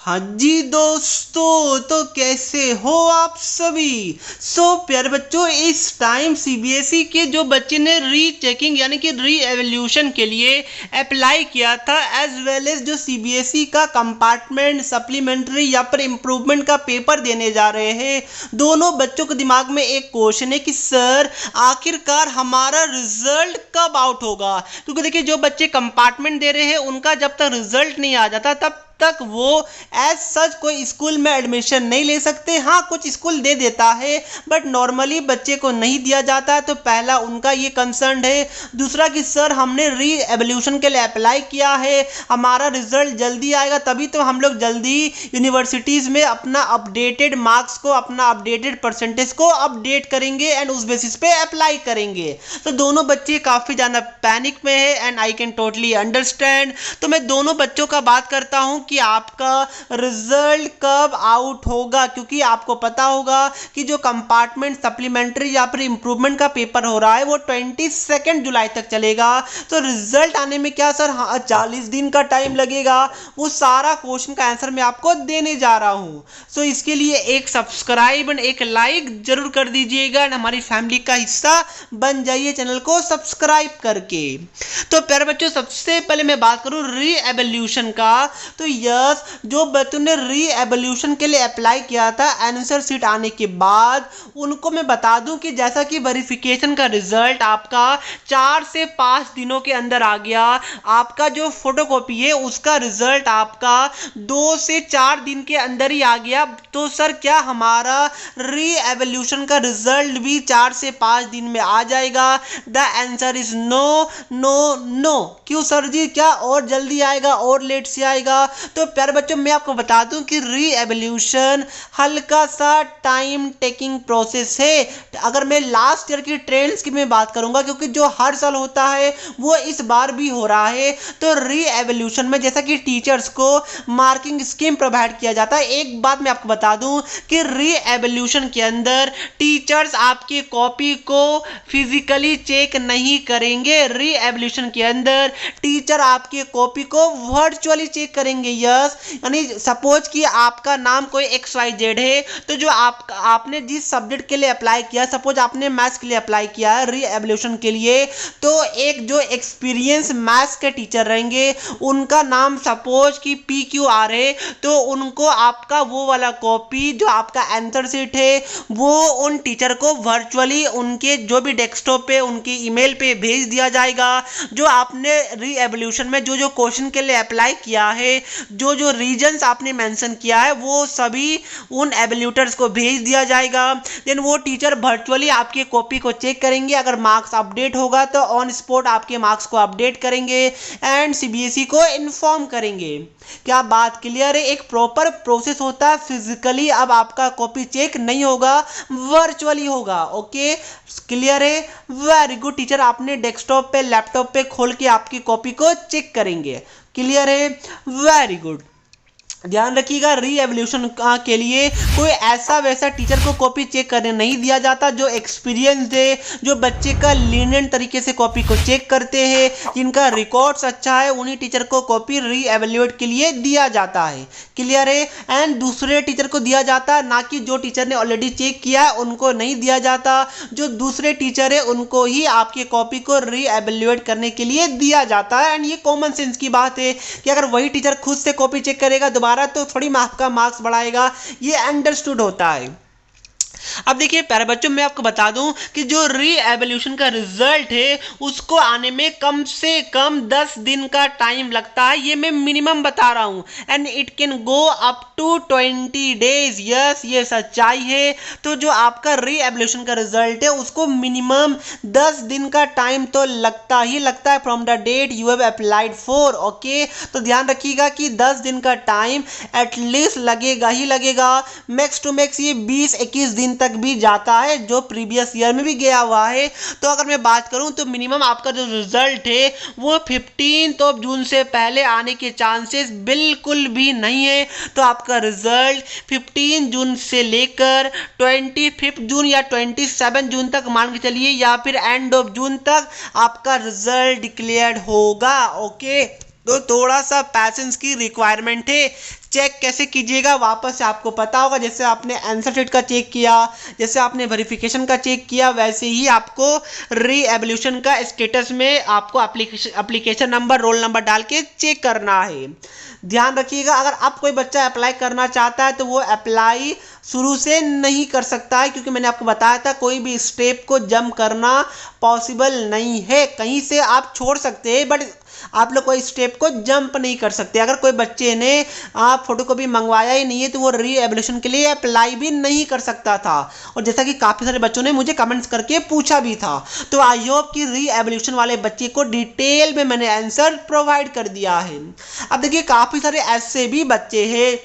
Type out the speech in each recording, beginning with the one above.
हाँ जी दोस्तों, तो कैसे हो आप सभी। प्यारे बच्चों, इस टाइम सीबीएसई के जो बच्चे ने रीचेकिंग यानी कि री एवोल्यूशन के लिए अप्लाई किया था, एज वेल एज जो सीबीएसई का कंपार्टमेंट सप्लीमेंट्री या फिर इम्प्रूवमेंट का पेपर देने जा रहे हैं, दोनों बच्चों के दिमाग में एक क्वेश्चन है कि सर आखिरकार हमारा रिजल्ट कब आउट होगा। क्योंकि देखिए, जो बच्चे कंपार्टमेंट दे रहे हैं उनका जब तक रिजल्ट नहीं आ जाता तब तक वो एज सच कोई स्कूल में एडमिशन नहीं ले सकते। हाँ, कुछ स्कूल दे देता है बट नॉर्मली बच्चे को नहीं दिया जाता है। तो पहला उनका ये कंसर्न है। दूसरा कि सर हमने री एवोल्यूशन के लिए अप्लाई किया है, हमारा रिजल्ट जल्दी आएगा तभी तो हम लोग जल्दी यूनिवर्सिटीज़ में अपना अपडेटेड मार्क्स को, अपना अपडेटेड परसेंटेज को अपडेट करेंगे एंड उस बेसिस पे अप्लाई करेंगे। तो दोनों बच्चे काफ़ी ज़्यादा पैनिक में है and I can totally understand. तो मैं दोनों बच्चों का बात करता हूँ कि आपका रिजल्ट कब आउट होगा, क्योंकि आपको पता होगा कि जो कंपार्टमेंट सप्लीमेंट्री या फिर इंप्रूवमेंट का पेपर हो रहा है वो 22 जुलाई तक चलेगा। तो रिजल्ट आने में क्या सर, हाँ 40 दिन का टाइम लगेगा। वो सारा क्वेश्चन का आंसर मैं आपको देने जा रहा हूँ। सो इसके लिए एक सब्सक्राइब एंड एक लाइक जरूर कर दीजिएगा एंड हमारी फैमिली का हिस्सा बन जाइए चैनल को सब्सक्राइब करके। तो प्यारे बच्चों, सबसे पहले मैं बात करूँ री एवोल्यूशन का। तो यस, जो बच्चों ने री एवोल्यूशन के लिए अप्लाई किया था आंसर शीट आने के बाद, उनको मैं बता दूं कि जैसा कि वेरिफिकेशन का रिजल्ट आपका 4 से 5 दिनों के अंदर आ गया, आपका जो फोटोकॉपी है उसका रिजल्ट आपका 2 से 4 दिन के अंदर ही आ गया। तो सर क्या हमारा री एवोल्यूशन का रिजल्ट भी 4 से 5 दिन में आ जाएगा? The answer is no no no. क्यों सर जी, क्या और जल्दी आएगा और लेट से आएगा? तो प्यारे बच्चों, मैं आपको बता दूं कि री एवोल्यूशन हल्का सा टाइम टेकिंग प्रोसेस है। अगर मैं लास्ट ईयर की ट्रेंड्स की मैं बात करूंगा, क्योंकि जो हर साल होता है वो इस बार भी हो रहा है, तो री एवोल्यूशन में जैसा कि टीचर्स को मार्किंग स्कीम प्रोवाइड किया जाता है, एक बात मैं आपको बता दूं कि री एवोल्यूशन के अंदर टीचर्स आपकी कॉपी को फिजिकली चेक नहीं करेंगे। री एवोल्यूशन के अंदर टीचर आपकी कॉपी को वर्चुअली चेक करेंगे। यस, यानी सपोज कि आपका नाम कोई XYZ है, तो जो आपने जिस सब्जेक्ट के लिए अप्लाई किया, सपोज आपने मैथ्स के लिए अप्लाई किया है री एवोल्यूशन के लिए, तो एक जो एक्सपीरियंस मैथ्स के टीचर रहेंगे उनका नाम सपोज कि PQR है, तो उनको आपका वो वाला कॉपी जो आपका आंसर शीट है वो उन टीचर को वर्चुअली उनके जो भी डेस्कटॉप पे, उनके ईमेल पे भेज दिया जाएगा। जो आपने री एवोल्यूशन में जो जो क्वेश्चन के लिए अप्लाई किया है, जो जो रीजन्स आपने मेंशन किया है, वो सभी उन एवोल्यूटर्स को भेज दिया जाएगा। देन वो टीचर वर्चुअली आपकी कॉपी को चेक करेंगे। अगर मार्क्स अपडेट होगा तो ऑन स्पॉट आपके मार्क्स को अपडेट करेंगे एंड सीबीएसई को इन्फॉर्म करेंगे। क्या बात क्लियर है? एक प्रॉपर प्रोसेस होता है। फिजिकली अब आपका कॉपी चेक नहीं होगा, वर्चुअली होगा। ओके, क्लियर है? Very good. टीचर आपने डेस्कटॉप पे, लैपटॉप पे खोल के आपकी कॉपी को चेक करेंगे। क्लियर है? Very good. ध्यान रखिएगा, री एवोल्यूशन के लिए कोई ऐसा वैसा टीचर को कॉपी चेक करने नहीं दिया जाता। जो एक्सपीरियंस है, जो बच्चे का लीनियंट तरीके से कॉपी को चेक करते हैं, जिनका रिकॉर्ड्स अच्छा है, उन्हीं टीचर को कॉपी री एवोल्यूट के लिए दिया जाता है। क्लियर है? एंड दूसरे टीचर को दिया जाता है, ना कि जो टीचर ने ऑलरेडी चेक किया है उनको नहीं दिया जाता। जो दूसरे टीचर है उनको ही आपकी कॉपी को री एवोल्यूट करने के लिए दिया जाता है। एंड ये कॉमन सेंस की बात है कि अगर वही टीचर खुद से कॉपी चेक करेगा तो थोड़ी आपका मार्क्स बढ़ाएगा। ये अंडरस्टूड होता है। अब देखिए प्यारे बच्चों, मैं आपको बता दूं कि जो री एवोल्यूशन का रिजल्ट है उसको आने में कम से कम 10 दिन का टाइम लगता है। ये मैं मिनिमम बता रहा हूं and it can go up to 20 days. Yes, ये सच्चाई है। तो जो आपका री एवोल्यूशन का रिजल्ट है उसको मिनिमम 10 दिन का टाइम तो लगता ही लगता है from the date you have applied for. Okay, तो ध्यान रखिएगा कि 10 दिन का टाइम एटलीस्ट लगेगा ही लगेगा। मैक्स टू मैक्स ये 20-21 दिन तक भी जाता है, जो प्रीवियस ईयर में भी गया हुआ है। तो अगर मैं बात करूं तो मिनिमम आपका जो रिजल्ट है वो 15 जून से पहले आने के चांसेस बिल्कुल भी नहीं है। तो आपका रिजल्ट 15 जून से लेकर 25 जून या 27 जून तक मान के चलिए, या फिर एंड ऑफ जून तक आपका रिजल्ट डिक्लेयर्ड होगा। ओके, तो थोड़ा सा पैसेंस की रिक्वायरमेंट है। चेक कैसे कीजिएगा, वापस से आपको पता होगा, जैसे आपने आंसर शीट का चेक किया, जैसे आपने वेरिफिकेशन का चेक किया, वैसे ही आपको री एवोल्यूशन का स्टेटस में आपको एप्लीकेशन नंबर, रोल नंबर डाल के चेक करना है। ध्यान रखिएगा, अगर अब कोई बच्चा अप्लाई करना चाहता है तो वो अप्लाई शुरू से नहीं कर सकता है, क्योंकि मैंने आपको बताया था कोई भी स्टेप को जंप करना पॉसिबल नहीं है। कहीं से आप छोड़ सकते हैं बट आप लोग कोई स्टेप को जंप नहीं कर सकते। अगर कोई बच्चे ने आप फोटोकॉपी मंगवाया ही नहीं है तो वो री एवोल्यूशन के लिए अप्लाई भी नहीं कर सकता था। और जैसा कि काफ़ी सारे बच्चों ने मुझे कमेंट्स करके पूछा भी था, तो आई होप कि री एवोल्यूशन वाले बच्चे को डिटेल में मैंने आंसर प्रोवाइड कर दिया है। अब देखिए, काफ़ी सारे ऐसे भी बच्चे हैं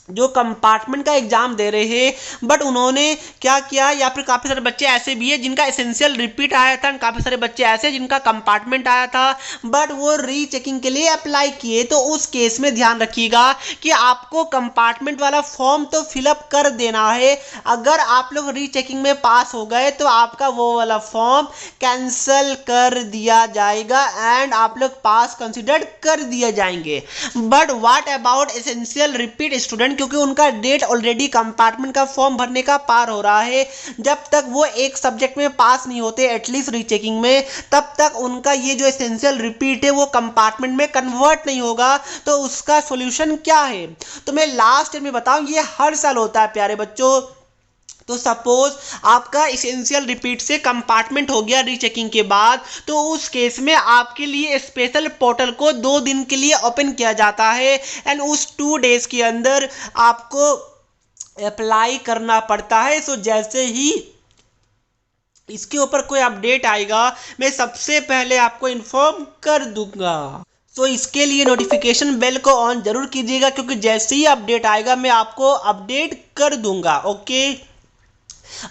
जो कंपार्टमेंट का एग्जाम दे रहे हैं बट उन्होंने क्या किया, या फिर काफ़ी सारे बच्चे ऐसे भी हैं जिनका एसेंशियल रिपीट आया था, काफ़ी सारे बच्चे ऐसे जिनका कंपार्टमेंट आया था बट वो रीचेकिंग के लिए अप्लाई किए। तो उस केस में ध्यान रखिएगा कि आपको कंपार्टमेंट वाला फॉर्म तो फिलअप कर देना है। अगर आप लोग रीचेकिंग में पास हो गए तो आपका वो वाला फॉर्म कैंसिल कर दिया जाएगा एंड आप लोग पास कंसिडर कर दिए जाएंगे। But what about essential repeat student, क्योंकि उनका डेट ऑलरेडी कंपार्टमेंट का फॉर्म भरने का पार हो रहा है, जब तक वो एक सब्जेक्ट में पास नहीं होते एटलीस्ट रीचेकिंग में, तब तक उनका ये जो एसेंशियल रिपीट है वो कंपार्टमेंट में कन्वर्ट नहीं होगा। तो उसका सॉल्यूशन क्या है, तो मैं लास्ट ईयर में बताऊं, ये हर साल होता है प्यारे बच्चों। तो सपोज आपका एसेंशियल रिपीट से कंपार्टमेंट हो गया रीचेकिंग के बाद, तो उस केस में आपके लिए स्पेशल पोर्टल को 2 दिन के लिए ओपन किया जाता है एंड उस 2 डेज के अंदर आपको अप्लाई करना पड़ता है। सो जैसे ही इसके ऊपर कोई अपडेट आएगा मैं सबसे पहले आपको इन्फॉर्म कर दूंगा। तो इसके लिए नोटिफिकेशन बेल को ऑन जरूर कीजिएगा, क्योंकि जैसे ही अपडेट आएगा मैं आपको अपडेट कर दूंगा। ओके,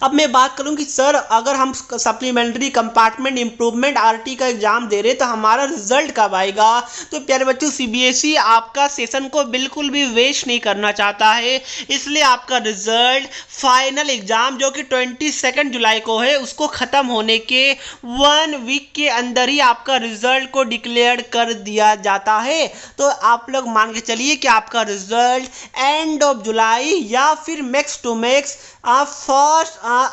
अब मैं बात करूं कि सर अगर हम सप्लीमेंट्री कंपार्टमेंट इंप्रूवमेंट आरटी का एग्जाम दे रहे तो हमारा रिजल्ट कब आएगा। तो प्यारे बच्चों, सीबीएसई आपका सेशन को बिल्कुल भी वेस्ट नहीं करना चाहता है, इसलिए आपका रिजल्ट फाइनल एग्जाम जो कि 22 जुलाई को है, उसको ख़त्म होने के 1 वीक के अंदर ही आपका रिजल्ट को डिक्लेयर कर दिया जाता है। तो आप लोग मान के चलिए कि आपका रिजल्ट एंड ऑफ जुलाई या फिर मैक्स टू मैक्स आप 1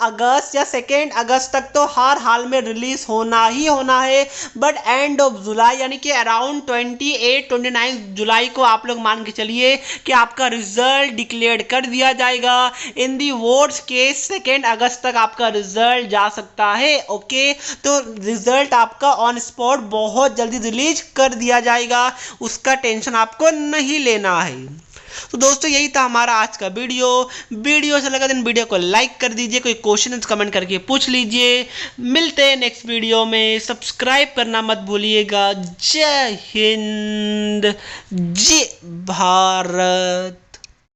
अगस्त या 2 अगस्त तक तो हर हाल में रिलीज होना ही होना है। बट एंड ऑफ जुलाई यानी कि अराउंड 28-29 जुलाई को आप लोग मान के चलिए कि आपका रिजल्ट डिक्लेयर कर दिया जाएगा। इन दी वर्स्ट केस 2 अगस्त तक आपका रिजल्ट जा सकता है। ओके, तो रिजल्ट आपका ऑन स्पॉट बहुत जल्दी रिलीज कर दिया जाएगा, उसका टेंशन आपको नहीं लेना है। तो दोस्तों, यही था हमारा आज का वीडियो अच्छा लगा तो वीडियो को लाइक कर दीजिए, कोई क्वेश्चन कमेंट करके पूछ लीजिए। मिलते हैं नेक्स्ट वीडियो में, सब्सक्राइब करना मत भूलिएगा। जय हिंद, जय भारत।